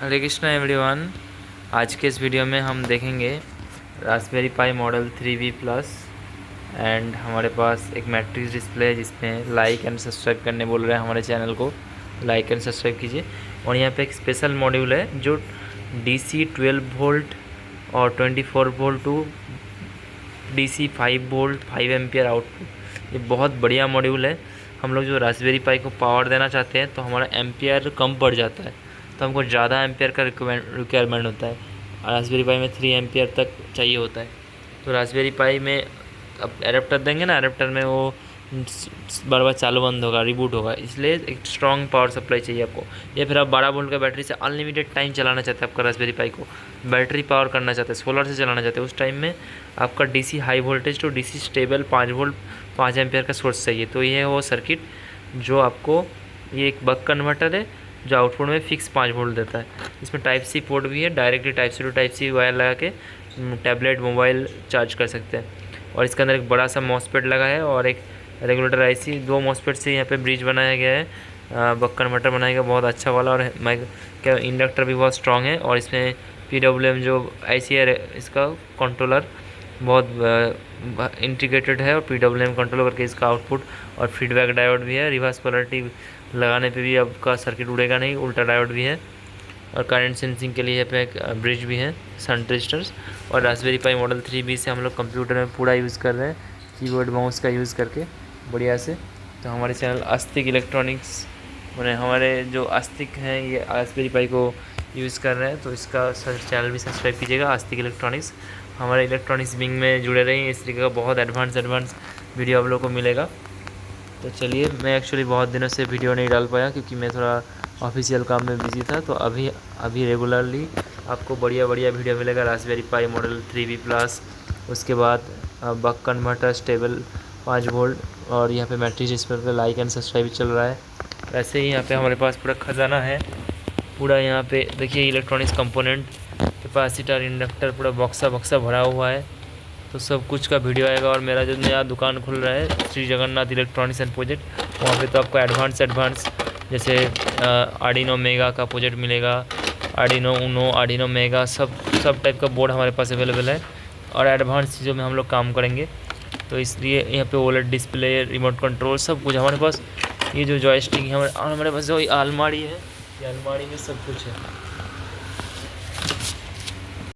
हरे Krishna everyone. आज के इस वीडियो में हम देखेंगे Raspberry pi model 3V plus and हमारे पास एक मैट्रिक्स डिस्प्ले है जिसमें लाइक एंड सब्सक्राइब करने बोल रहे हैं। हमारे चैनल को लाइक एंड सब्सक्राइब कीजिए। और यहाँ पे एक स्पेशल मॉड्यूल है जो DC 12 वोल्ट और 24 volt to DC 5 volt 5 ampere output. ये बहुत बढ़िया मॉड्यूल है। हम लोग जो रास्पबेरी पाई को पावर देना चाहते हैं तो हमारा एम्पियर कम पड़ जाता है, तो हमको ज़्यादा एम्पियर का रिक्वायरमेंट होता है। रास्पबेरी पाई में 3 एम्पियर तक चाहिए होता है। तो रास्पबेरी पाई में अब एडेप्टर देंगे ना, एडेप्टर में वो बार बार चालू बंद होगा, रिबूट होगा, इसलिए एक स्ट्रॉन्ग पावर सप्लाई चाहिए आपको। या फिर आप 12 वोल्ट का बैटरी से अनलिमिटेड टाइम चलाना चाहते हैं, आपका रास्पबेरी पाई को बैटरी पावर करना चाहते हैं, सोलर से चलाना चाहते हैं, उस टाइम में आपका DC high voltage to DC stable 5 volt 5 ampere का सोर्स चाहिए। तो ये है वो सर्किट जो आपको, ये एक बक कन्वर्टर है जो आउटपुट में फिक्स 5 वोल्ट देता है। इसमें टाइप सी पोर्ट भी है, directly type C to type C wire लगा के टैबलेट मोबाइल चार्ज कर सकते हैं। और इसके अंदर एक बड़ा सा मॉसपेट लगा है और एक रेगुलेटर IC, 2 मॉसपेट से यहाँ पे ब्रिज बनाया गया है, बक कन्वर्टर बनाया गया बहुत अच्छा वाला। और माइक क्या इंडक्टर भी बहुत स्ट्रॉन्ग है। और इसमें PWM जो IC है इसका कंट्रोलर बहुत इंटीग्रेटेड है और PWM कंट्रोल करके इसका आउटपुट और फीडबैक डायोड भी है। रिवर्स पोलैरिटी लगाने पे भी आपका सर्किट उड़ेगा नहीं, उल्टा डायोड भी है। और करंट सेंसिंग के लिए यहाँ पे एक ब्रिज भी है, सन ट्रिस्टर्स। और रास्पबेरी पाई मॉडल 3B से हम लोग कंप्यूटर में पूरा यूज़ कर रहे हैं, कीबोर्ड माउस का यूज़ करके बढ़िया से। तो हमारे चैनल आस्तिक इलेक्ट्रॉनिक्स, मैंने हमारे जो आस्तिक हैं ये रास्पबेरी पाई को यूज़ कर रहे हैं, तो इसका चैनल भी सब्सक्राइब कीजिएगा, आस्तिक इलेक्ट्रॉनिक्स। हमारे इलेक्ट्रॉनिक्स विंग में जुड़े रहिए, इस तरीके का बहुत एडवांस वीडियो आप लोगों को मिलेगा। तो चलिए, मैं एक्चुअली बहुत दिनों से वीडियो नहीं डाल पाया क्योंकि मैं थोड़ा ऑफिशियल काम में बिजी था। तो अभी रेगुलरली आपको बढ़िया वीडियो मिलेगा। Raspberry pi model 3V plus, उसके बाद बक कन्वर्टर स्टेबल 5 वोल्ट, और यहाँ पे मैट्रिक्स डिस्प्ले पे लाइक एंड सब्सक्राइब चल रहा है। वैसे ही यहाँ पे हमारे पास पूरा खजाना है, पूरा यहाँ पे देखिए इलेक्ट्रॉनिक्स कंपोनेंट, कैपेसिटर, इंडक्टर, पूरा बक्सा भरा हुआ है। तो सब कुछ का वीडियो आएगा। और मेरा जो नया दुकान खुल रहा है Shri Jagannath electronics and project, वहाँ पे तो आपको एडवांस जैसे आर्डिनो मेगा का प्रोजेक्ट मिलेगा, आर्डिनो उनो, आर्डिनो मेगा, सब टाइप का बोर्ड हमारे पास अवेलेबल है। और एडवांस चीज़ों में हम लोग काम करेंगे, तो इसलिए यहाँ पे OLED डिस्प्ले, रिमोट कंट्रोल, सब कुछ हमारे पास। ये जो जॉयस्टिक है हमारे पास, जो अलमारी है, ये अलमारी में सब कुछ है।